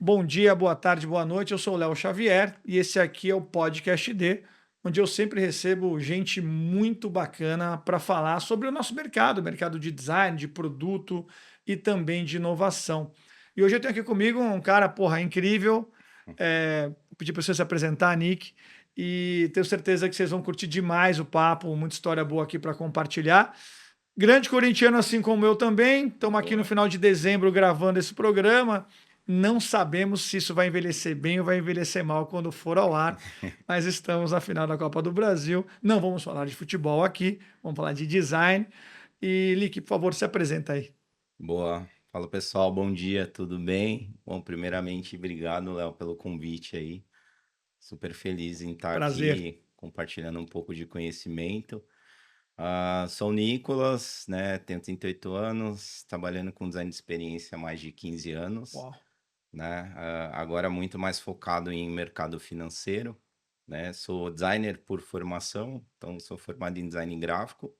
Bom dia, boa tarde, boa noite. Eu sou o Léo Xavier e esse aqui é o Podcast D, onde eu sempre recebo gente muito bacana para falar sobre o nosso mercado, mercado de design, de produto e também de inovação. E hoje eu tenho aqui comigo um cara, porra, incrível. Vou pedir para você se apresentar, Nick, e tenho certeza que vocês vão curtir demais o papo, muita história boa aqui para compartilhar. Grande corintiano, assim como eu também. Estamos aqui no Boa. final de dezembro gravando esse programa. Não sabemos se isso vai envelhecer bem ou vai envelhecer mal quando for ao ar, mas estamos na final da Copa do Brasil. Não vamos falar de futebol aqui, vamos falar de design. E, Lick, por favor, se apresenta aí. Boa. Fala pessoal, bom dia, tudo bem? Bom, primeiramente, obrigado, Léo, pelo convite aí. Super feliz em estar Prazer. aqui compartilhando um pouco de conhecimento. Sou o Nicolas, né? Tenho 38 anos, trabalhando com design de experiência há mais de 15 anos, Uau. né? Agora muito mais focado em mercado financeiro, né? Sou designer por formação, então sou formado em design gráfico.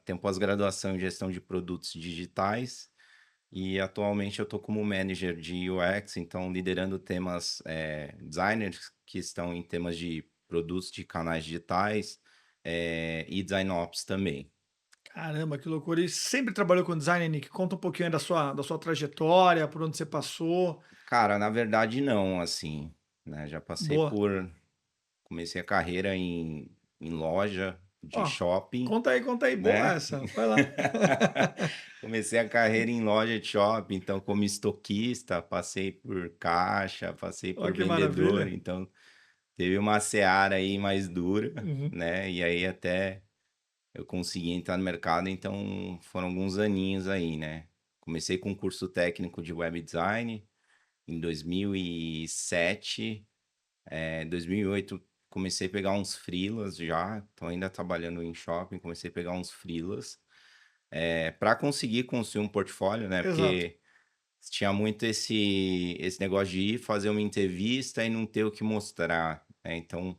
Tenho pós-graduação em gestão de produtos digitais e atualmente eu estou como manager de UX, então liderando temas, designers que estão em temas de produtos de canais digitais, e design ops também. Caramba, que loucura. E sempre trabalhou com design, Nick? Conta um pouquinho aí da sua trajetória, por onde você passou. Cara, na verdade não, assim, né? Boa. Comecei a carreira em loja de Ó, shopping, conta aí. Boa né? essa. Vai lá. Comecei a carreira em loja de shopping, então como estoquista, passei por caixa, passei Ó, por que vendedor, maravilha. então teve uma seara aí mais dura, Uhum. né? E aí até eu consegui entrar no mercado, então foram alguns aninhos aí, né? Comecei com um curso técnico de web design em 2007, 2008 comecei a pegar uns freelas já, tô ainda trabalhando em shopping, comecei a pegar uns freelas para conseguir construir um portfólio, né? Exato. Porque tinha muito esse negócio de ir fazer uma entrevista e não ter o que mostrar, né? Então,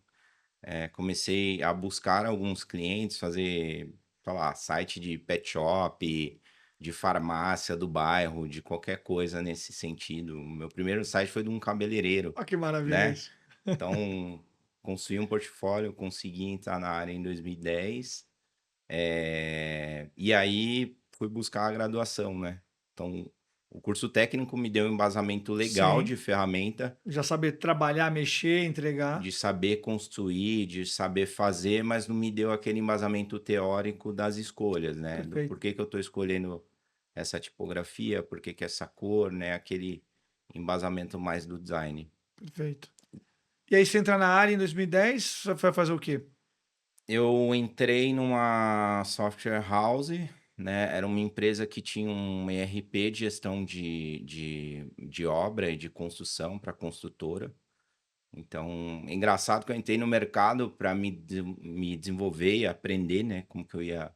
comecei a buscar alguns clientes, fazer, sei lá, site de pet shop, de farmácia do bairro, de qualquer coisa nesse sentido. O meu primeiro site foi de um cabeleireiro, Ó, que maravilha né? isso. Então, construí um portfólio, consegui entrar na área em 2010. E aí fui buscar a graduação, né? Então, o curso técnico me deu um embasamento legal Sim. de ferramenta, Já saber trabalhar, mexer, de entregar. saber construir, de saber fazer, mas não me deu aquele embasamento teórico das escolhas, né? Do Perfeito, porquê que eu estou escolhendo essa tipografia, por que que essa cor, né? Aquele embasamento mais do design. perfeito. E aí você entra na área em 2010, você vai fazer o quê? Eu entrei numa software house, né? Era uma empresa que tinha um ERP de gestão de obra e de construção para construtora. Então, é engraçado que eu entrei no mercado para me desenvolver e aprender, né? Como que eu ia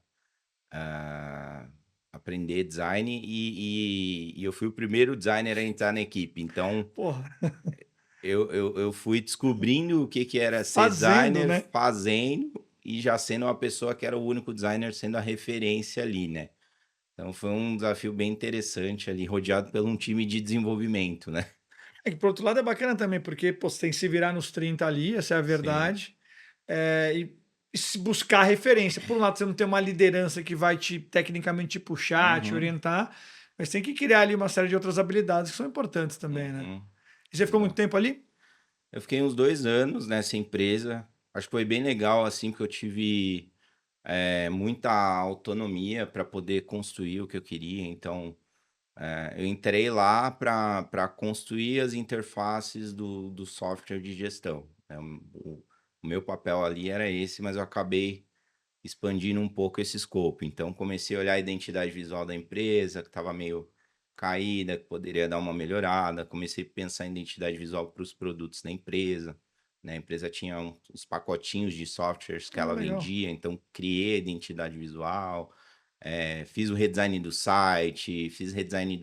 ah, aprender design e eu fui o primeiro designer a entrar na equipe. Então, Porra, eu fui descobrindo o que que era ser fazendo, designer, né? fazendo e já sendo uma pessoa que era o único designer sendo a referência ali, né? Então foi um desafio bem interessante ali, rodeado por um time de desenvolvimento, né? É que por outro lado é bacana também, porque pô, você tem que se virar nos 30 ali, essa é a Sim. verdade. E se buscar referência. Por um lado, você não tem uma liderança que vai te tecnicamente te puxar, te Uhum, orientar, mas tem que criar ali uma série de outras habilidades que são importantes também, né? uhum. E você ficou muito Exato. tempo ali? Eu fiquei uns 2 anos nessa empresa. Acho que foi bem legal, assim, porque eu tive muita autonomia para poder construir o que eu queria. Então, eu entrei lá para construir as interfaces do software de gestão, né? O meu papel ali era esse, mas eu acabei expandindo um pouco esse escopo. Então, comecei a olhar a identidade visual da empresa, que estava meio caída, que poderia dar uma melhorada. Comecei a pensar em identidade visual para os produtos da empresa, né? A empresa tinha uns pacotinhos de softwares que Ah, ela legal. vendia, então criei a identidade visual, fiz o redesign do site, fiz redesign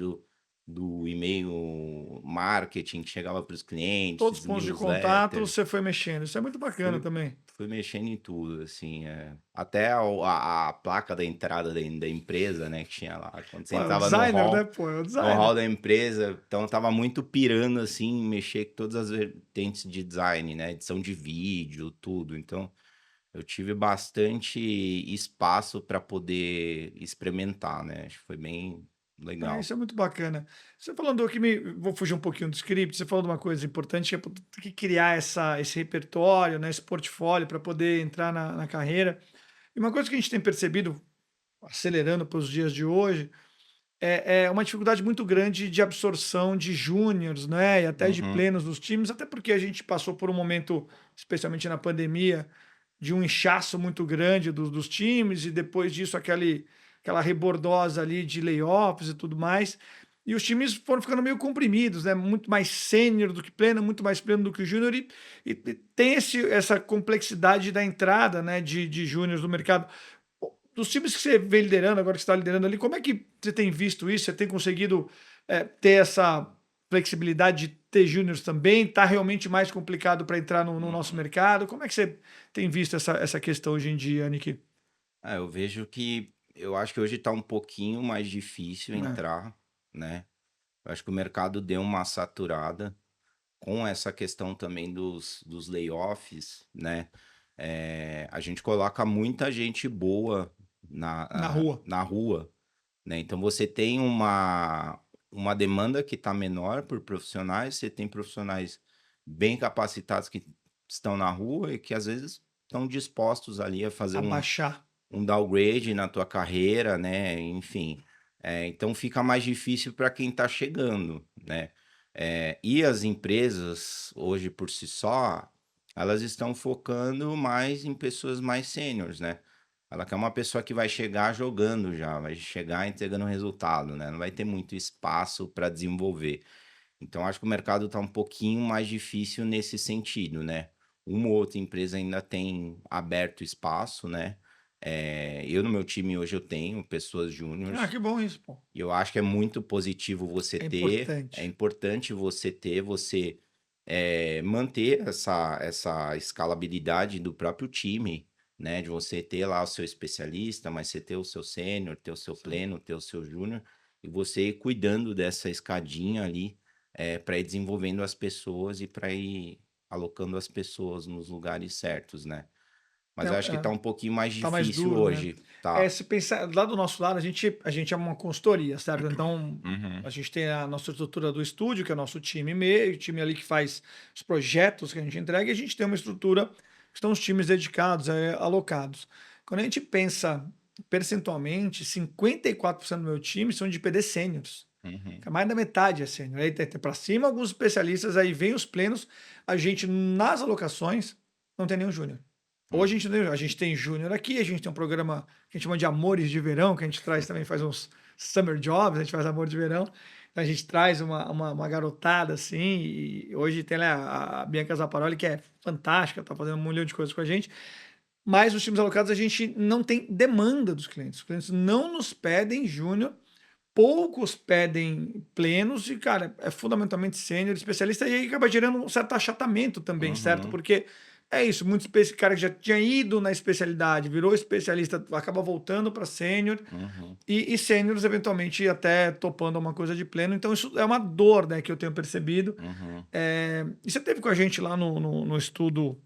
do e-mail marketing que chegava para os Todos clientes, os pontos de contato newsletter. você foi mexendo. Isso é muito bacana Fui, também. fui mexendo em tudo, assim, até a placa da entrada da empresa, né, que tinha lá. Quando você Pô, é o entrava designer, né? Pô, é o no designer. hall da empresa, então eu tava muito pirando, assim, em mexer com todas as vertentes de design, né, edição de vídeo, tudo. Então, eu tive bastante espaço para poder experimentar, né? Acho que foi bem Ah, legal. isso é muito bacana. Você falando aqui, vou fugir um pouquinho do script, você falou de uma coisa importante, que é ter que criar esse repertório, né, esse portfólio para poder entrar na carreira. E uma coisa que a gente tem percebido, acelerando para os dias de hoje, é uma dificuldade muito grande de absorção de júniores, né, e até de Uhum. plenos dos times, até porque a gente passou por um momento, especialmente na pandemia, de um inchaço muito grande dos times, e depois disso aquela rebordosa ali de layoffs e tudo mais. E os times foram ficando meio comprimidos, né? Muito mais sênior do que pleno, muito mais pleno do que júnior, e tem essa complexidade da entrada, né, de júniores no mercado. Dos times que você vem liderando, agora que você está liderando ali, como é que você tem visto isso? Você tem conseguido ter essa flexibilidade de ter júniores também? Está realmente mais complicado para entrar no nosso Uhum. mercado? Como é que você tem visto essa questão hoje em dia, Nick? Eu vejo que eu acho que hoje tá um pouquinho mais difícil É, entrar, né? Eu acho que o mercado deu uma saturada com essa questão também dos layoffs, né? A gente coloca muita gente boa na rua. na rua, né? Então você tem uma demanda que está menor por profissionais, você tem profissionais bem capacitados que estão na rua e que às vezes estão dispostos ali a fazer Abaixar. um downgrade na tua carreira, né? Enfim, então fica mais difícil para quem está chegando, né? E as empresas hoje por si só, elas estão focando mais em pessoas mais sêniores, né? Ela quer uma pessoa que vai chegar jogando já, vai chegar entregando resultado, né? Não vai ter muito espaço para desenvolver. Então, acho que o mercado está um pouquinho mais difícil nesse sentido, né? Uma ou outra empresa ainda tem aberto espaço, né? Eu no meu time hoje eu tenho pessoas Ah, júniores que bom isso, pô. e eu acho que é muito positivo você É ter, é importante. importante você ter, você manter essa escalabilidade do próprio time, né? De você ter lá o seu especialista, mas você ter o seu sênior, ter o seu Sim. pleno, ter o seu júnior, e você ir cuidando dessa escadinha ali, para ir desenvolvendo as pessoas e para ir alocando as pessoas nos lugares certos, né? É, Mas eu acho que tá um pouquinho mais tá mais difícil duro, né? hoje, tá? Se pensar lá do nosso lado, a gente é uma consultoria, certo? Então, Uhum, a gente tem a nossa estrutura do estúdio, que é o nosso time meio, o time ali que faz os projetos que a gente entrega, e a gente tem uma estrutura que estão os times dedicados, alocados. Quando a gente pensa percentualmente, 54% do meu time são de PD sêniores. uhum, Mais da metade é sênior. Aí tem para cima alguns especialistas, aí vem os plenos. A gente, nas alocações, não tem nenhum júnior. Hoje uhum, a gente tem júnior aqui, a gente tem um programa que a gente chama de Amores de Verão, que a gente traz também, faz uns summer jobs, a gente faz amor de verão. Então a gente traz uma garotada assim, e hoje tem lá a Bianca Zapparoli, que é fantástica, tá fazendo um milhão de coisas com a gente. Mas os times alocados a gente não tem demanda dos clientes. Os clientes não nos pedem júnior, poucos pedem plenos e, cara, é fundamentalmente sênior, especialista, e aí acaba gerando um certo achatamento também, certo? uhum, Porque é isso, muitos cara que já tinha ido na especialidade, virou especialista, acaba voltando para sênior, uhum, e sêniores eventualmente até topando uma coisa de pleno. Então isso é uma dor, né, que eu tenho percebido. uhum, E você teve com a gente lá no estudo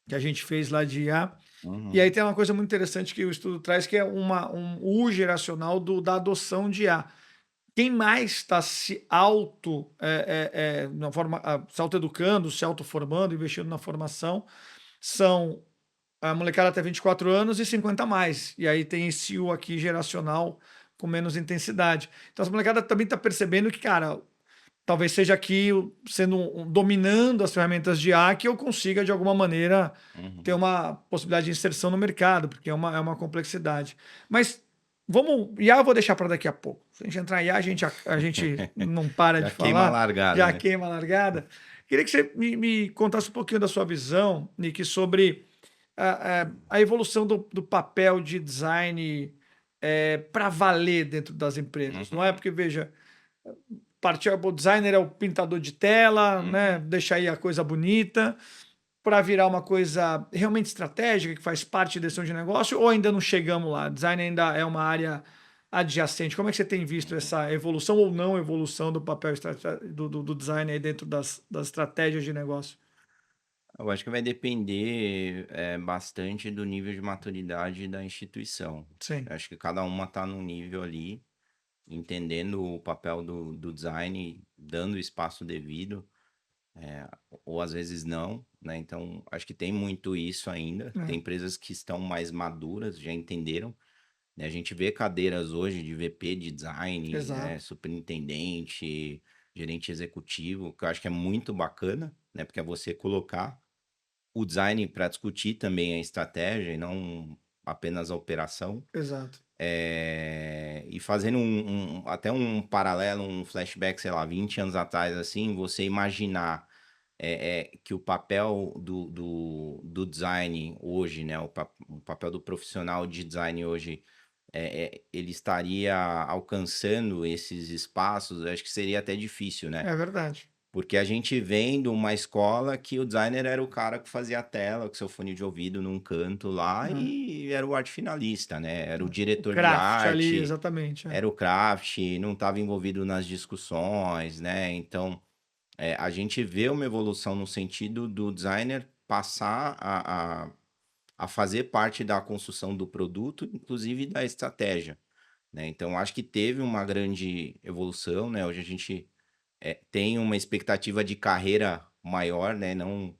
que a gente fez lá de IA, e uhum, aí tem uma coisa muito interessante que o estudo traz, que é o geracional da adoção de IA. Quem mais está se na forma, se autoeducando, se autoformando, investindo na formação, são a molecada até 24 anos e 50 a mais. E aí tem esse U aqui geracional com menos intensidade. Então as molecada também está percebendo que, cara, talvez seja aqui sendo dominando as ferramentas de IA que eu consiga, de alguma maneira, ter uhum. uma possibilidade de inserção no mercado, porque é uma complexidade. Mas vamos. IA eu vou deixar para daqui a pouco. Se a gente entrar em IA, a gente não para de Já queima a falar, largada, já né? queima a largada. Queria que você me contasse um pouquinho da sua visão, Nick, sobre a evolução do papel de design para valer dentro das empresas. Não é Uhum, porque, veja. partiu, o designer é o pintador de tela, né? Uhum. Deixa aí a coisa bonita, para virar uma coisa realmente estratégica, que faz parte da gestão de negócio, ou ainda não chegamos lá? Design ainda é uma área adjacente. Como é que você tem visto essa evolução ou não evolução do papel do design aí dentro das estratégias de negócio? Eu acho que vai depender, bastante do nível de maturidade da instituição. Sim, Eu acho que cada uma está num nível ali, entendendo o papel do design, dando o espaço devido, ou às vezes não, né? Então, acho que tem muito isso ainda. é, Tem empresas que estão mais maduras, já entenderam, né? A gente vê cadeiras hoje de VP de design, exato, superintendente, gerente executivo, que eu acho que é muito bacana, né? Porque é você colocar o design para discutir também a estratégia e não apenas a operação. exato. E fazendo até um paralelo, um flashback, sei lá, 20 anos atrás, assim, você imaginar que o papel do design hoje, né, o papel do profissional de design hoje, ele estaria alcançando esses espaços, eu acho que seria até difícil, né? É verdade. Porque a gente vem de uma escola que o designer era o cara que fazia a tela com seu fone de ouvido num canto lá É, e era o arte finalista, né? Era o o diretor de craft ali, arte, exatamente. É. era o craft, não estava envolvido nas discussões, né? Então, a gente vê uma evolução no sentido do designer passar a fazer parte da construção do produto, inclusive da estratégia, né? Então, acho que teve uma grande evolução, né? Hoje a gente tem uma expectativa de carreira maior, né? Não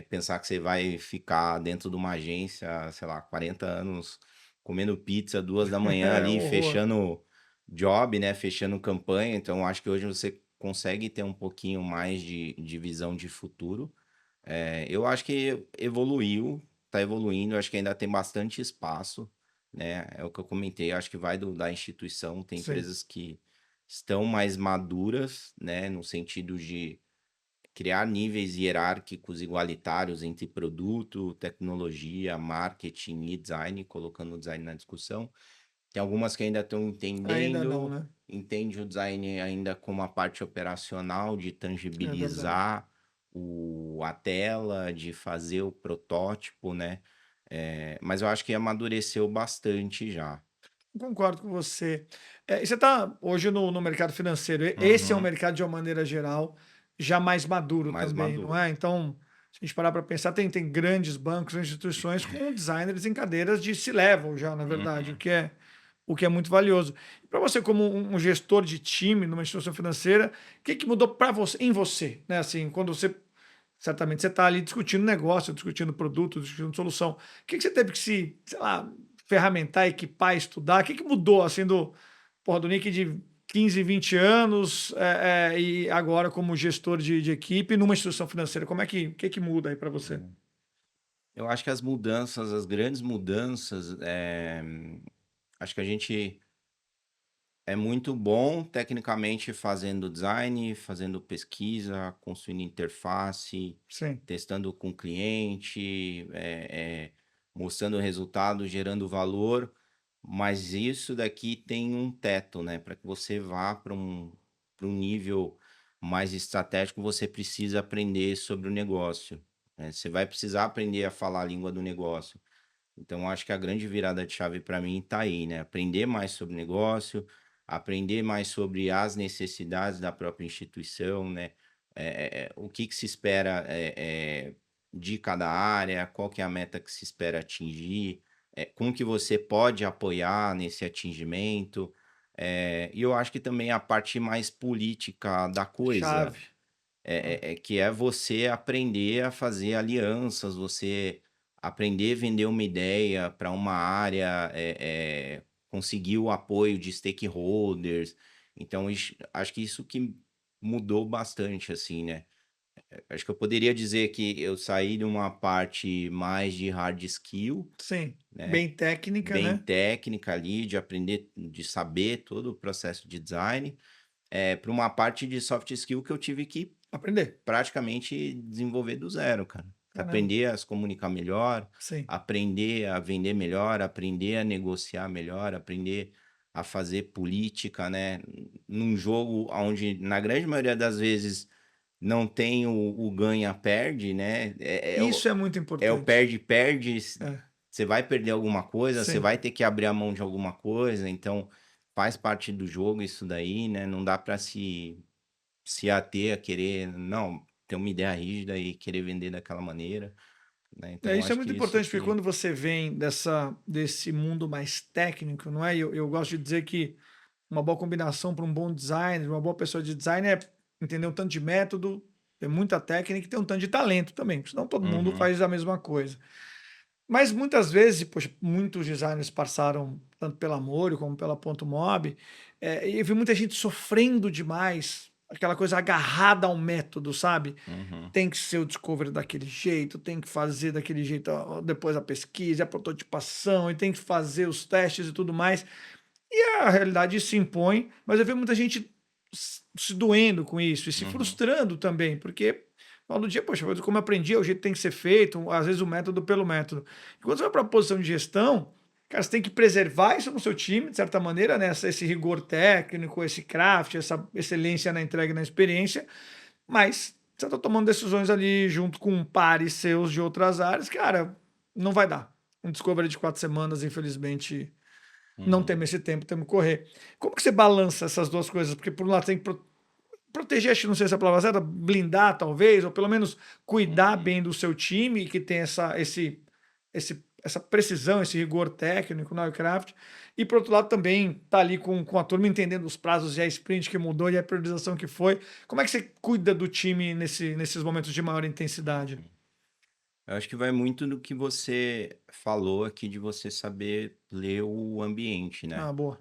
pensar que você vai ficar dentro de uma agência, sei lá, 40 anos comendo pizza 2 da manhã É um ali, horror. fechando job, né? Fechando campanha. Então, acho que hoje você consegue ter um pouquinho mais de visão de futuro. Eu acho que evoluiu, tá evoluindo, acho que ainda tem bastante espaço, né? É o que eu comentei, acho que vai da instituição, tem Sim. empresas que estão mais maduras, né? No sentido de criar níveis hierárquicos igualitários entre produto, tecnologia, marketing e design, colocando o design na discussão. Tem algumas que ainda estão Ainda não, entendendo, né? entende o design ainda como a parte operacional de É verdade. tangibilizar a tela, de fazer o protótipo, né? Mas eu acho que amadureceu bastante já. Concordo com você. E você está hoje no mercado financeiro. Esse é um Uhum. mercado, de uma maneira geral, já mais maduro Mais também, não maduro. é? Então, se a gente parar para pensar, tem grandes bancos, instituições com designers em cadeiras de C-level já, na verdade, Uhum. o que é muito valioso. Para você, como um gestor de time numa instituição financeira, o que mudou para você, em você, né? Assim, quando você certamente você está ali discutindo negócio, discutindo produto, discutindo solução. O você teve que se, sei lá, ferramentar, equipar, estudar? O que mudou assim do Nick de 15, 20 anos e agora como gestor de equipe numa instituição financeira? Como é que muda aí para você? Eu acho que as mudanças, as grandes mudanças, acho que a gente é muito bom tecnicamente fazendo design, fazendo pesquisa, construindo interface, Sim, testando com o cliente, mostrando resultado, gerando valor, mas isso daqui tem um teto, né? Para que você vá para um nível mais estratégico, você precisa aprender sobre o negócio, né? Você vai precisar aprender a falar a língua do negócio. Então, acho que a grande virada de chave para mim está aí, né? Aprender mais sobre negócio, aprender mais sobre as necessidades da própria instituição, né? O que se espera de cada área, qual que é a meta que se espera atingir, como que você pode apoiar nesse atingimento. E eu acho que também a parte mais política da coisa, chave. Ah, que é você aprender a fazer alianças, você aprender a vender uma ideia para uma área, conseguir o apoio de stakeholders. Então, acho que isso que mudou bastante, assim, né? Acho que eu poderia dizer que eu saí de uma parte mais de hard skill, sim, né? bem técnica, Bem né? técnica ali, de aprender, de saber todo o processo de design, para uma parte de soft skill que eu tive que Aprender. praticamente desenvolver do zero, cara. Caramba. Aprender a se comunicar melhor, Sim, aprender a vender melhor, aprender a negociar melhor, aprender. a fazer política, né? Num jogo onde, na grande maioria das vezes, não tem o ganha-perde, né? Isso é muito É o importante. perde-perde. É, Você vai perder alguma coisa, você vai sempre. ter que abrir a mão de alguma coisa, então faz parte do jogo isso daí, né? Não dá para se ater a querer, não, ter uma ideia rígida e querer vender daquela maneira, né? Então eu Isso é acho que muito isso importante, porque que. quando você vem desse mundo mais técnico, não é? Eu gosto de dizer que uma boa combinação para um bom designer, uma boa pessoa de design é entender um tanto de método, ter muita técnica e ter um tanto de talento também, senão todo mundo Uhum, faz a mesma coisa. Mas muitas vezes, poxa, muitos designers passaram tanto pela Morio como pela Ponto Mob, e eu vi muita gente sofrendo demais, aquela coisa agarrada ao método, sabe? uhum. Tem que ser o discovery daquele jeito, tem que fazer daquele jeito, depois a pesquisa, a prototipação, e tem que fazer os testes e tudo mais. E a realidade se impõe, mas eu vejo muita gente se doendo com isso e se Uhum. frustrando também, porque ao do dia, poxa, como eu aprendi, é o jeito que tem que ser feito, às vezes o método pelo método. E quando você vai para a posição de gestão, cara, você tem que preservar isso no seu time, de certa maneira, né? Esse rigor técnico, esse craft, essa excelência na entrega e na experiência, mas você está tomando decisões ali junto com pares seus de outras áreas, cara, não vai dar. Um discovery de 4 semanas, infelizmente, não Uhum, temos esse tempo, temos que correr. Como que você balança essas duas coisas? Porque por um lado tem que proteger, acho que não sei se é a palavra certa, blindar talvez, ou pelo menos cuidar uhum. bem do seu time, que tem essa precisão, esse rigor técnico no aircraft. E por outro lado também tá ali com a turma entendendo os prazos e a sprint que mudou e a priorização que foi. Como é que você cuida do time nesses momentos de maior intensidade? Eu acho que vai muito do que você falou aqui de você saber ler o ambiente, né? Ah, boa.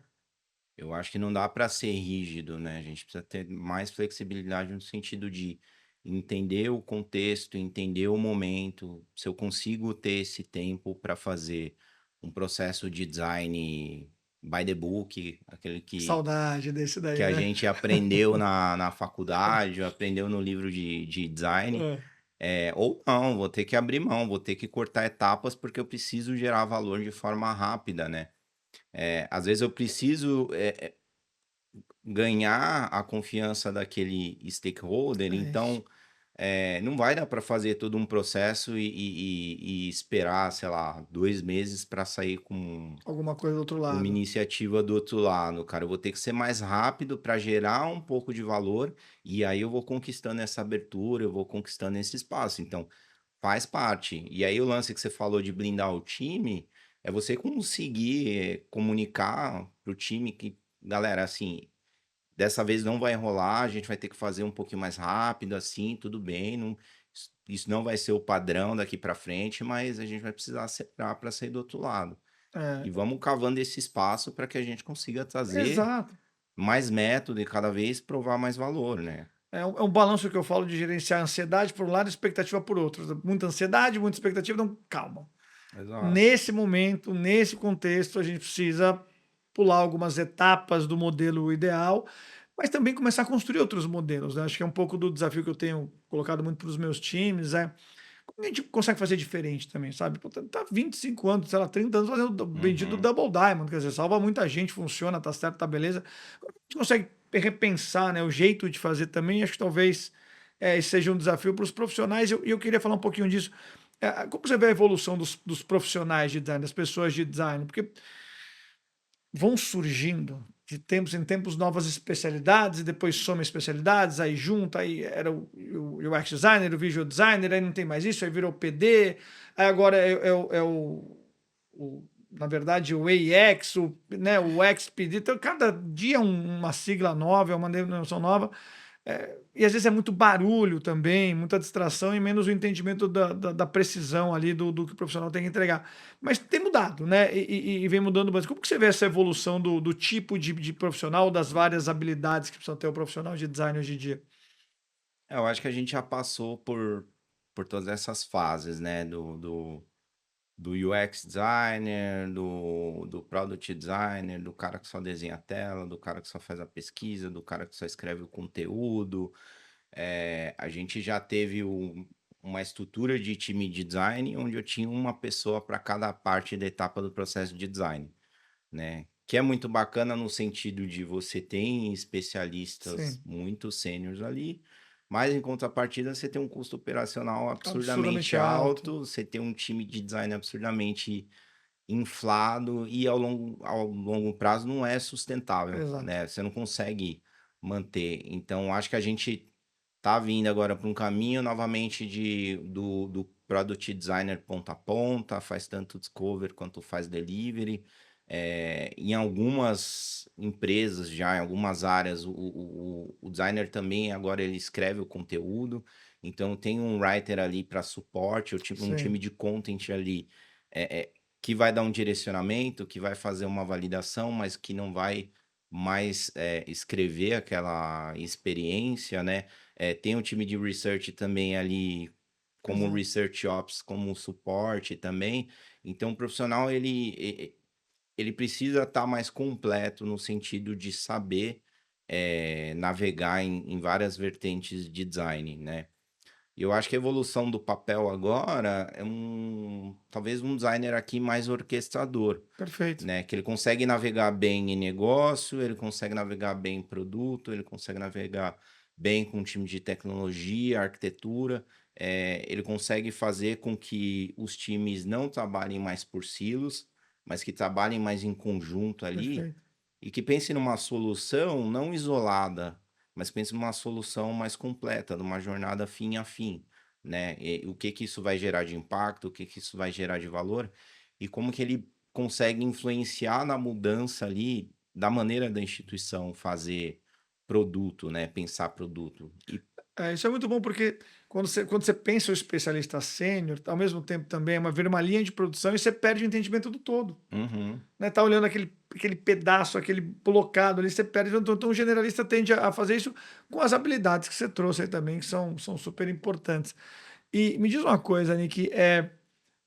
Eu acho que não dá para ser rígido, né? A gente precisa ter mais flexibilidade no sentido de entender o contexto, entender o momento, se eu consigo ter esse tempo para fazer um processo de design by the book, aquele Saudade desse que daí, a né? gente aprendeu na faculdade, aprendeu no livro de design, É, ou não, vou ter que abrir mão, vou ter que cortar etapas porque eu preciso gerar valor de forma rápida, né? Às vezes eu preciso ganhar a confiança daquele stakeholder, é isso. então não vai dar para fazer todo um processo e esperar, sei lá, 2 meses para sair Alguma coisa do outro com uma lado. iniciativa do outro lado, cara. Eu vou ter que ser mais rápido para gerar um pouco de valor e aí eu vou conquistando essa abertura, eu vou conquistando esse espaço. Então, faz parte. E aí o lance que você falou de blindar o time é você conseguir comunicar pro time que, galera, assim, dessa vez não vai rolar, a gente vai ter que fazer um pouquinho mais rápido, assim, tudo bem, não, isso não vai ser o padrão daqui para frente, mas a gente vai precisar acelerar para sair do outro lado. E É, vamos cavando esse espaço para que a gente consiga trazer exato. mais método e cada vez provar mais valor, né? É um balanço que eu falo de gerenciar a ansiedade por um lado e expectativa por outro. Muita ansiedade, muita expectativa, então calma. Exato. Nesse momento, nesse contexto, a gente precisa pular algumas etapas do modelo ideal, mas também começar a construir outros modelos, né? Acho que é um pouco do desafio que eu tenho colocado muito para os meus times, como a gente consegue fazer diferente também, sabe? Pô, tá 25 anos, sei lá, 30 anos fazendo o bendito Uhum. Double Diamond, quer dizer, salva muita gente, funciona, tá certo, tá beleza. Como a gente consegue repensar, né, o jeito de fazer também, acho que talvez esse seja um desafio para os profissionais, e eu queria falar um pouquinho disso. Como você vê a evolução dos profissionais de design, das pessoas de design? Porque vão surgindo de tempos em tempos novas especialidades, e depois soma especialidades, aí junta, aí era o UX designer, o visual designer, aí não tem mais isso, aí virou PD, aí agora na verdade, o AX, né, o XPD, então cada dia uma sigla nova, é uma denominação nova, e às vezes é muito barulho também, muita distração e menos o entendimento da precisão ali do que o profissional tem que entregar. Mas tem mudado, né? E vem mudando bastante. Como que você vê essa evolução do tipo de profissional, das várias habilidades que precisa ter o profissional de design hoje em dia? Eu acho que a gente já passou por todas essas fases, né? Do UX designer, do product designer, do cara que só desenha a tela, do cara que só faz a pesquisa, do cara que só escreve o conteúdo. A gente já teve uma estrutura de time de design onde eu tinha uma pessoa para cada parte da etapa do processo de design, né? que é muito bacana no sentido de você tem especialistas Sim, muito sêniores ali, mas em contrapartida você tem um custo operacional absurdamente absurdamente alto. alto, você tem um time de design absurdamente inflado e ao longo prazo não é sustentável, Exato. né? Você não consegue manter. Então, acho que a gente tá vindo agora para um caminho novamente do product designer ponta a ponta, faz tanto discover quanto faz delivery. Em algumas empresas já, em algumas áreas, o designer também agora ele escreve o conteúdo. Então tem um writer ali para suporte, um time Sim, de content ali que vai dar um direcionamento, que vai fazer uma validação, mas que não vai mais escrever aquela experiência, né? Tem um time de research também ali, como exato. Research Ops, como suporte também. Então, o profissional, ele precisa estar mais completo no sentido de saber navegar em várias vertentes de design, né? E eu acho que a evolução do papel agora é talvez um designer aqui mais orquestrador, Perfeito. né? Que ele consegue navegar bem em negócio, ele consegue navegar bem em produto, ele consegue navegar bem com time de tecnologia, arquitetura. Ele consegue fazer com que os times não trabalhem mais por silos, mas que trabalhem mais em conjunto ali Perfeito. e que pensem numa solução não isolada, mas pense numa solução mais completa, numa jornada fim a fim, né? E o que que isso vai gerar de impacto, o que que isso vai gerar de valor e como que ele consegue influenciar na mudança ali da maneira da instituição fazer produto, né? Pensar produto. E Isso é muito bom porque quando você pensa o especialista sênior, ao mesmo tempo também vira uma linha de produção e você perde o entendimento do todo. Uhum, Né? Tá olhando aquele pedaço, aquele blocado ali, você perde. Então o generalista tende a fazer isso com as habilidades que você trouxe aí também, que são super importantes. E me diz uma coisa, Nick,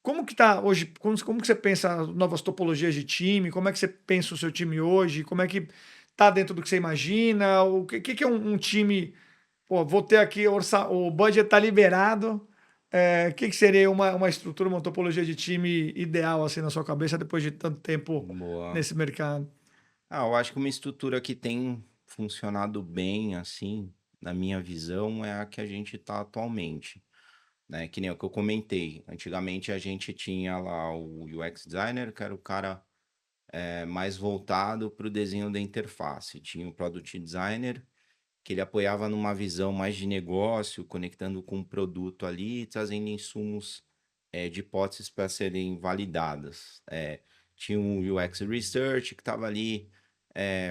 como que tá hoje? Como que você pensa as novas topologias de time? Como é que você pensa o seu time hoje? Como é que tá dentro do que você imagina? O que é um time? Pô, vou ter aqui o budget tá liberado. Que seria uma estrutura, uma topologia de time ideal assim na sua cabeça depois de tanto tempo boa. nesse mercado? Eu acho que uma estrutura que tem funcionado bem, assim, na minha visão, é a que a gente está atualmente. Né? Que nem o que eu comentei. Antigamente a gente tinha lá o UX designer, que era o cara mais voltado para o desenho da interface. Tinha o product designer, que ele apoiava numa visão mais de negócio, conectando com o produto ali, e trazendo insumos de hipóteses para serem validadas. Tinha um UX research que estava ali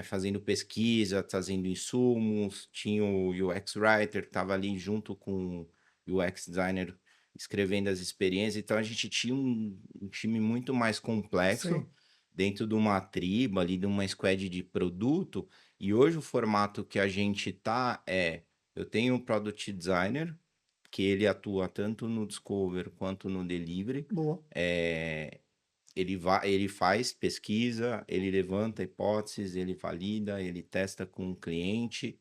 fazendo pesquisa, trazendo insumos. Tinha o UX writer que estava ali junto com o UX designer escrevendo as experiências. Então a gente tinha um time muito mais complexo Sim, dentro de uma tribo ali, de uma squad de produto. E hoje o formato que a gente tá eu tenho um product designer, que ele atua tanto no discover quanto no delivery. boa. É, ele faz pesquisa, ele levanta hipóteses, ele valida, ele testa com o cliente,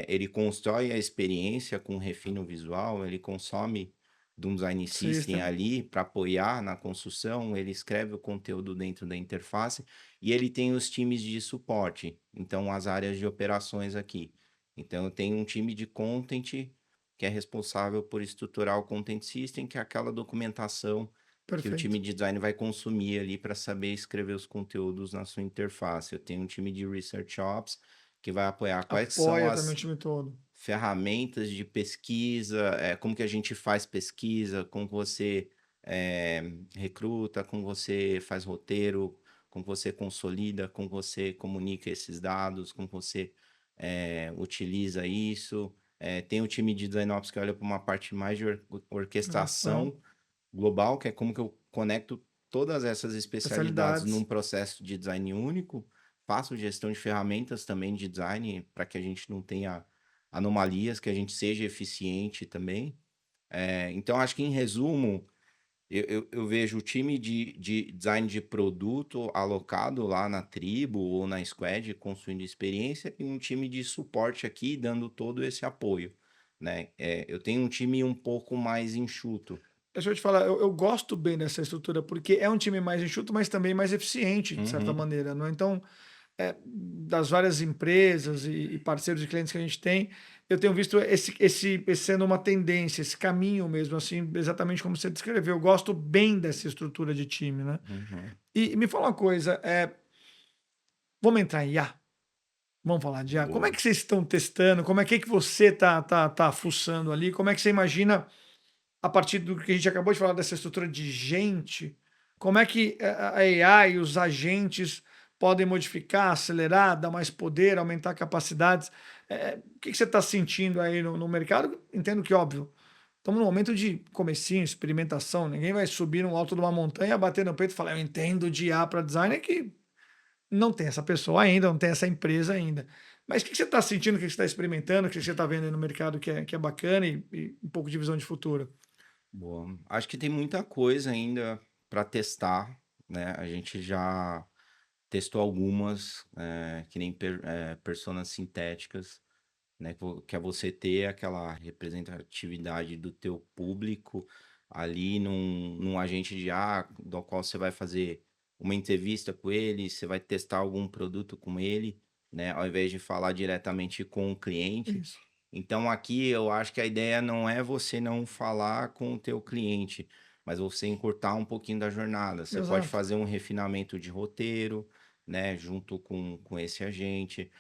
ele constrói a experiência com refino visual, ele consome de um design system System. ali para apoiar na construção, ele escreve o conteúdo dentro da interface e ele tem os times de suporte, então as áreas de operações aqui. Então eu tenho um time de content que é responsável por estruturar o content system, que é aquela documentação que o time Perfeito. de design vai consumir ali para saber escrever os conteúdos na sua interface. Eu tenho um time de Research Ops que vai apoiar quais são Apoia também o as time todo. ferramentas de pesquisa, como que a gente faz pesquisa, como você recruta, como você faz roteiro, como você consolida, como você comunica esses dados, como você utiliza isso. Tem o time de Design Ops que olha para uma parte mais de Ação, orquestração global, que é como que eu conecto todas essas especialidades num especialidades. processo de design único. Faço gestão de ferramentas também de design para que a gente não tenha anomalias, que a gente seja eficiente também. Então, acho que em resumo, eu vejo o time de design de produto alocado lá na tribo ou na squad, construindo experiência, e um time de suporte aqui dando todo esse apoio. Né? Eu tenho um time um pouco mais enxuto. deixa eu te falar, eu gosto bem dessa estrutura, porque é um time mais enxuto, mas também mais eficiente, de certa Uhum. maneira, não é? Então, das várias empresas e parceiros e clientes que a gente tem, eu tenho visto esse sendo uma tendência, esse caminho mesmo, assim, exatamente como você descreveu. Eu gosto bem dessa estrutura de time, né? Uhum. E me fala uma coisa, vamos entrar em IA? Vamos falar de IA. Como é Boa. que vocês estão testando? Como é que você tá fuçando ali? Como é que você imagina, a partir do que a gente acabou de falar dessa estrutura de gente, como é que a AI e os agentes podem modificar, acelerar, dar mais poder, aumentar capacidades? O que você está sentindo aí no mercado? Entendo que, óbvio, estamos num momento de comecinho, experimentação. Ninguém vai subir no alto de uma montanha, bater no peito e falar, eu entendo de IA para design, que não tem essa pessoa ainda, não tem essa empresa ainda. Mas o que você está sentindo, o que você está experimentando, o que você está vendo aí no mercado que é bacana e um pouco de visão de futuro? Boa. Acho que tem muita coisa ainda para testar, né? A gente já testou algumas, que nem personas sintéticas, né? Que é você ter aquela representatividade do teu público ali num agente de IA, do qual você vai fazer uma entrevista com ele, você vai testar algum produto com ele, né? Ao invés de falar diretamente com o cliente. Isso. Então aqui eu acho que a ideia não é você não falar com o teu cliente, mas você encurtar um pouquinho da jornada. Você pode Exato. fazer um refinamento de roteiro, né, junto com esse agente.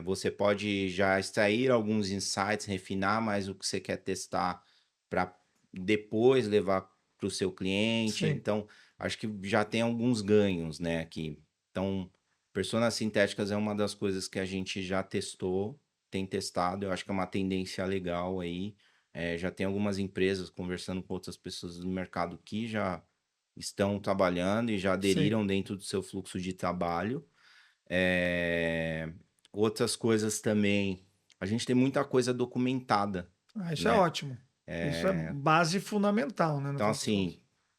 Você pode já extrair alguns insights, refinar mais o que você quer testar para depois levar para o seu cliente. Sim. Então, acho que já tem alguns ganhos, né, aqui. Então, personas sintéticas é uma das coisas que a gente já testou, tem testado, eu acho que é uma tendência legal aí. Já tem algumas empresas conversando com outras pessoas do mercado que já estão trabalhando e já Sim. aderiram dentro do seu fluxo de trabalho. Eh, Outras coisas também, a gente tem muita coisa documentada, Isso é né? ótimo. Isso é base fundamental, né, no Então, final das contas.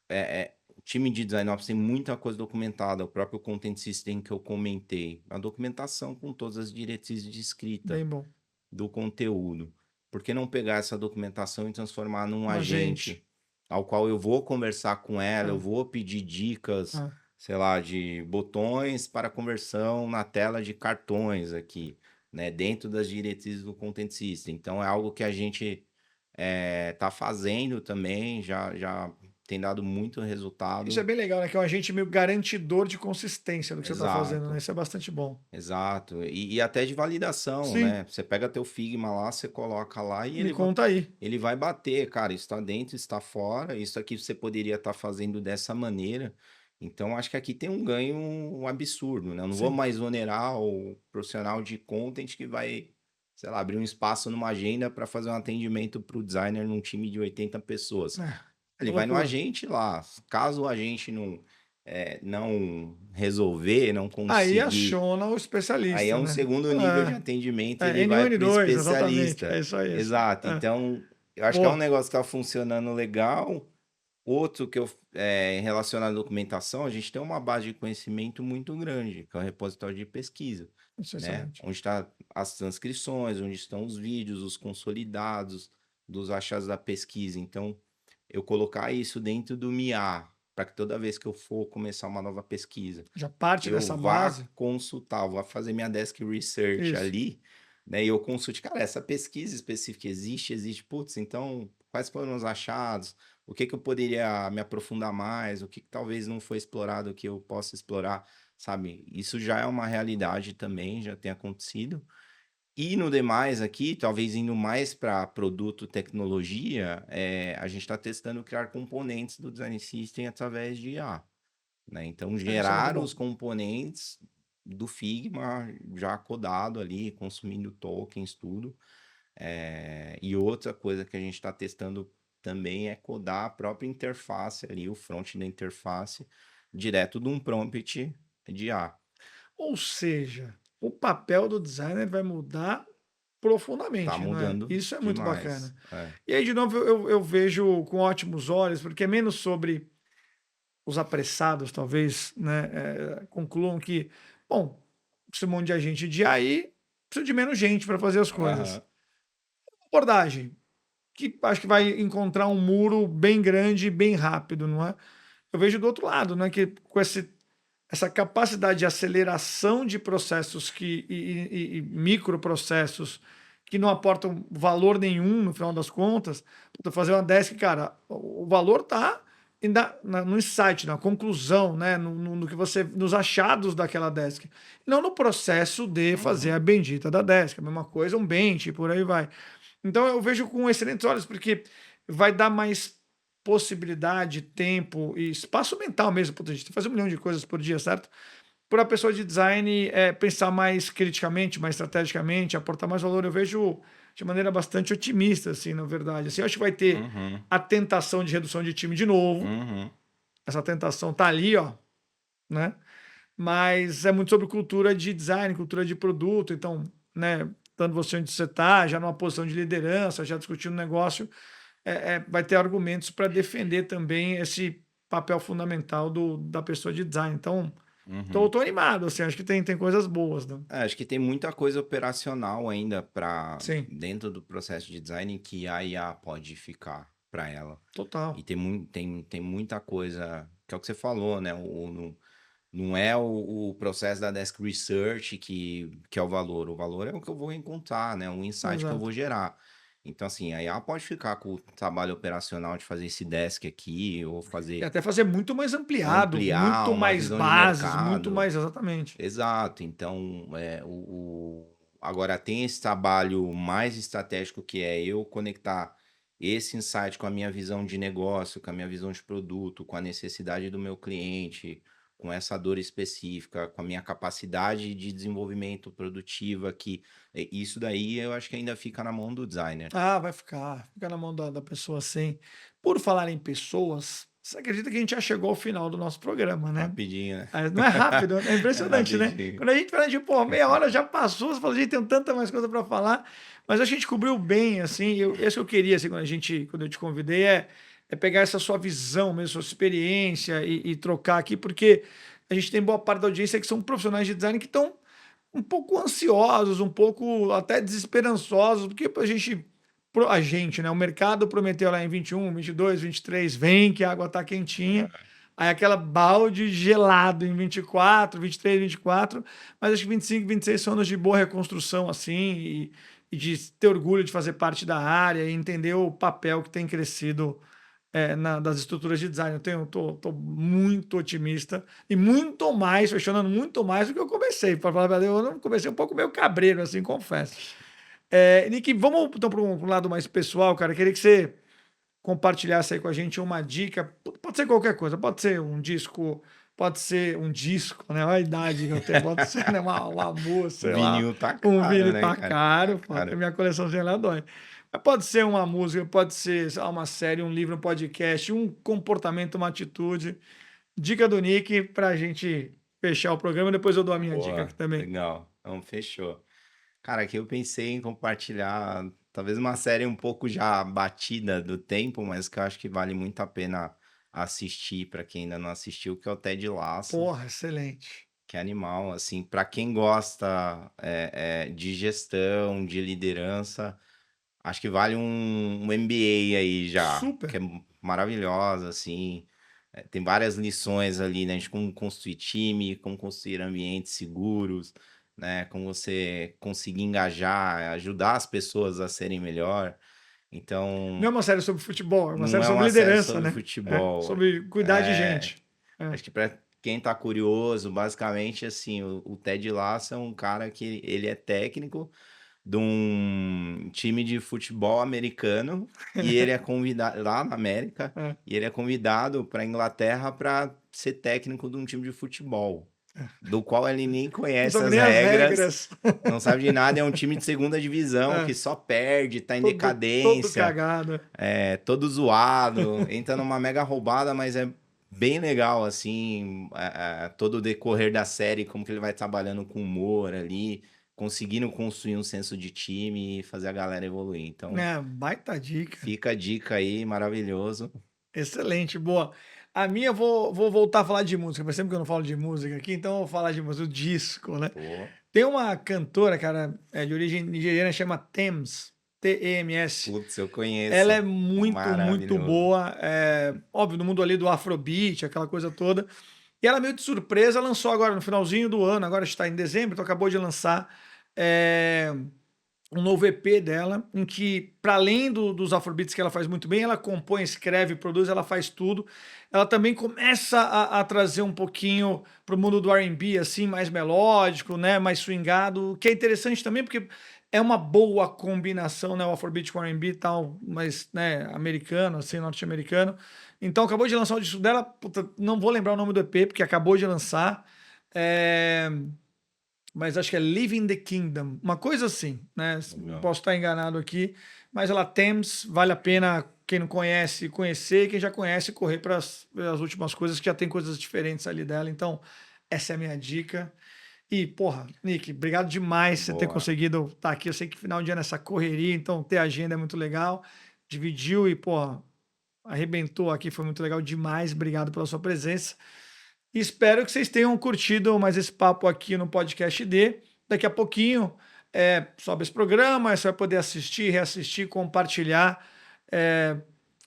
assim, o time de design ops tem muita coisa documentada, o próprio content system que eu comentei, a documentação com todas as diretrizes de escrita Bem bom. do conteúdo. Por que não pegar essa documentação e transformar num Um agente. agente ao qual eu vou conversar com ela, eu Ah, vou pedir dicas, ah. sei lá, de botões para conversão na tela de cartões aqui, né, dentro das diretrizes do Content System. Então é algo que a gente tá fazendo também, já tem dado muito Isso é resultado. bem legal, né? Que é um agente meio garantidor de consistência do que você está fazendo, né? Exato. Isso é bastante bom. Exato. E até de validação, Sim, né? Você pega teu Figma lá, você coloca lá e me conta aí. ele vai bater, cara, isso está dentro, está fora, isso aqui você poderia estar fazendo dessa maneira. Então, acho que aqui tem um ganho absurdo, né? Eu não vou Sim. mais onerar o profissional de content que vai, sei lá, abrir um espaço numa agenda para fazer um atendimento para o designer num time de 80 pessoas. É Ele vai no loucura. agente lá. Caso o agente não resolver, não Aí conseguir, aciona o aí é especialista, um né? segundo nível de atendimento, ele N1, vai para o N2, exatamente. É especialista. isso aí. Exato. É. Então, eu acho que é um Boa. negócio que está funcionando legal. Outro que relacionado à documentação, a gente tem uma base de conhecimento muito grande, que é o repositório de pesquisa, Isso é né? excelente. Onde estão as transcrições, onde estão os vídeos, os consolidados dos achados da pesquisa. Então, eu colocar isso dentro do MIA, para que toda vez que eu for começar uma nova pesquisa, Já parte eu dessa vá base. consultar, vou fazer minha desk research Isso. ali, né? E eu consulte, cara, essa pesquisa específica existe, putz, então quais foram os achados? O que que eu poderia me aprofundar mais? O que que talvez não foi explorado que eu possa explorar, sabe? Isso já é uma realidade também, já tem acontecido. E no demais aqui, talvez indo mais para produto tecnologia, a gente está testando criar componentes do Design System através de IA, né? Então, Isso é muito gerar bom. os componentes do Figma já codado ali, consumindo tokens, tudo. E outra coisa que a gente está testando também é codar a própria interface ali, o front da interface, direto de um prompt de IA. Ou seja, o papel do designer vai mudar Tá profundamente, não é? mudando Isso é muito demais. bacana. E aí, de novo, eu vejo com ótimos olhos, porque é menos sobre os apressados, talvez, né, concluam que, bom, precisa de um monte de agente de AI, precisa de menos gente para fazer as Aham. coisas. Abordagem. que acho que vai encontrar um muro bem grande e bem rápido, não é? Eu vejo do outro lado, né? Que com essa capacidade de aceleração de processos e microprocessos que não aportam valor nenhum no final das contas, para fazer uma desk, cara, o valor está no insight, na conclusão, né? No que você, nos achados daquela desk, não no processo de fazer Uhum. a bendita da desk, a mesma coisa, um bench, por aí vai. Então eu vejo com excelentes olhos, porque vai dar mais possibilidade, tempo e espaço mental mesmo, puta, a gente tem que fazer 1 milhão de coisas por dia, certo? Para a pessoa de design pensar mais criticamente, mais estrategicamente, aportar mais valor, eu vejo de maneira bastante otimista, assim, na verdade. Assim, eu acho que vai ter Uhum. a tentação de redução de time de novo. Uhum. Essa tentação tá ali, ó, né? Mas é muito sobre cultura de design, cultura de produto. Então, né, tanto você onde você está, já numa posição de liderança, já discutindo negócio, vai ter argumentos para defender também esse papel fundamental da pessoa de design. Então, Uhum. tô animado, assim, acho que tem coisas boas, né? Acho que tem muita coisa operacional ainda para Sim, dentro do processo de design que a IA pode ficar para ela. E total. tem muita coisa, que é o que você falou, né? Não é o processo da desk research que é o valor é o que eu vou encontrar, né? Um insight que eu Exato. vou gerar. Então, assim, a IA pode ficar com o trabalho operacional de fazer esse desk aqui, ou E fazer até fazer muito mais ampliado, ampliar muito uma mais visão de bases, muito mercado. mais exatamente. Exato. Então, agora tem esse trabalho mais estratégico que é eu conectar esse insight com a minha visão de negócio, com a minha visão de produto, com a necessidade do meu cliente, com essa dor específica, com a minha capacidade de desenvolvimento produtiva, que isso daí eu acho que ainda fica na mão do designer. Ah, vai ficar, fica na mão da pessoa assim. Por falar em pessoas, você acredita que a gente já chegou ao final do nosso programa, né? Rapidinho, né? Não é rápido, é É impressionante, né? rapidinho. Quando a gente fala, tipo, pô, meia hora já passou, você fala, gente, tem tanta mais coisa para falar, mas a gente cobriu bem, assim, esse que eu queria, assim, quando eu te convidei, é pegar essa sua visão mesmo, sua experiência e trocar aqui, porque a gente tem boa parte da audiência que são profissionais de design que estão um pouco ansiosos, um pouco até desesperançosos, porque a gente, né? O mercado prometeu lá em 21, 22, 23, vem que a água tá quentinha. Aí aquela balde gelado em 24, 23, 24, mas acho que 25, 26 são anos de boa reconstrução, assim, e de ter orgulho de fazer parte da área e entender o papel que tem crescido das estruturas de design. Tô muito otimista e muito mais, questionando muito mais do que eu comecei. Para falar a verdade, eu não comecei um pouco meio cabreiro, assim, confesso. Nick, vamos então para um lado mais pessoal, cara. Queria que você compartilhasse aí com a gente uma dica. Pode ser qualquer coisa, pode ser um disco, pode ser um disco, né? Olha a idade que eu tenho, pode ser né, uma moça, O sei lá, vinil tá um caro, vinil né, tá cara? Tá caro, pô, a caro. minha coleçãozinha lá dói. Mas pode ser uma música, pode ser sei lá, uma série, um livro, um podcast, um comportamento, uma atitude. Dica do Nick para a gente fechar o programa. Depois eu dou a minha dica aqui Boa, também. legal. Então, fechou. Cara, aqui eu pensei em compartilhar talvez uma série um pouco já batida do tempo, mas que eu acho que vale muito a pena assistir para quem ainda não assistiu, que é o Ted Lasso, Porra, excelente. que é animal, assim, para quem gosta de gestão, de liderança, acho que vale um MBA aí já, Super. que é maravilhosa, assim. Tem várias lições ali, né? De como construir time, como construir ambientes seguros, né? Como você conseguir engajar, ajudar as pessoas a serem melhor. Não é Então, uma série sobre futebol, é uma não série é sobre uma série liderança, sobre né? futebol. Sobre cuidar de É, gente. É. acho que para quem tá curioso, basicamente, assim, o Ted Lasso é um cara que ele é técnico de um time de futebol americano e ele é convidado lá na América É. e ele é convidado para Inglaterra para ser técnico de um time de futebol, do qual ele nem Não conhece sabe as nem as regras, regras. não sabe de nada, é um time de segunda divisão É. que só perde, tá em Todo decadência, cagado. todo zoado, entra numa mega roubada, mas é bem legal, assim, todo o decorrer da série, como que ele vai trabalhando com humor ali, conseguindo construir um senso de time e fazer a galera evoluir. Então, Baita dica. fica a dica aí, maravilhoso. Excelente, boa. A minha, eu vou voltar a falar de música, mas sempre que eu não falo de música aqui, então eu vou falar de música, o disco, né? Pô, Tem uma cantora, cara, de origem nigeriana, chama Tems. TEMS. Putz, eu Ela é conheço. muito, muito Maravilhoso. boa. Óbvio, no mundo ali do Afrobeat, aquela coisa toda. E ela, meio de surpresa, lançou agora no finalzinho do ano, agora está em dezembro, então acabou de lançar é, um novo EP dela, em que, para além dos Afrobeats que ela faz muito bem, ela compõe, escreve, produz, ela faz tudo. Ela também começa a trazer um pouquinho para o mundo do R&B, assim, mais melódico, né, mais swingado, que é interessante também, porque é uma boa combinação, né, o Afrobeat com R&B e tal, mas, né, americano, assim, norte-americano. Então, acabou de lançar o disco dela, puta, não vou lembrar o nome do EP, porque acabou de lançar. É, mas acho que é Living the Kingdom, uma coisa assim, né? Legal. Posso estar enganado aqui, mas ela Thames, vale a pena quem não conhece conhecer, quem já conhece correr para as últimas coisas, que já tem coisas diferentes ali dela. Então, essa é a minha dica. E, porra, Nick, obrigado demais por você ter Boa. conseguido estar aqui. Eu sei que final de ano é nessa correria, então ter agenda é muito legal. Dividiu e, porra, arrebentou aqui, foi muito legal demais. Obrigado pela sua presença. E espero que vocês tenham curtido mais esse papo aqui no Podcast D. Daqui a pouquinho sobe esse programa, você vai poder assistir, reassistir, compartilhar.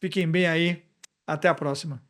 Fiquem bem aí. Até a próxima.